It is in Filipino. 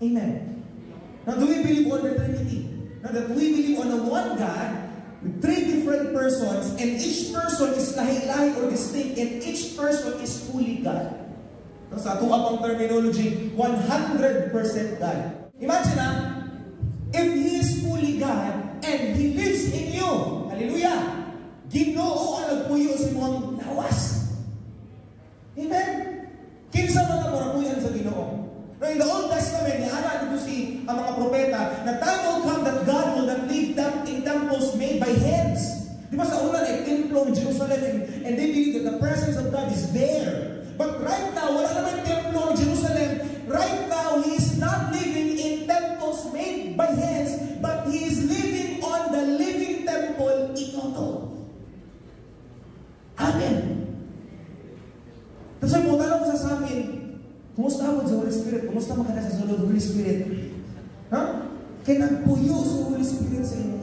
Amen. Now, do we believe on the Trinity? Now, that we believe on the one God with three different persons, and each person is lahi-lahi or distinct, and each person is fully God. Now, sa ato abang terminology, 100% God. Imagine if He is fully God and He lives in you. Hallelujah! Ginoo ang nagpuyo sa imong lawas. Amen? Kinsa man ang marapuyan sa Ginoo. Now, in the Old Testament, nihala dito ang mga propeta, na time will come that God will not live in temples made by hands. Di ba sa una ay templo in Jerusalem, and they believe that the presence of God is there. But right now, wala naman templo in Jerusalem. Right now, He is not living in temples made by hands, but He is living on the living temple, itoto. Amen. Tapos ay mo, tanong ko sa amin, kumusta ako sa Holy Spirit? Kumusta makita sa Holy Spirit? Ha? Kaya nagpuyo sa Holy Spirit sa inyo.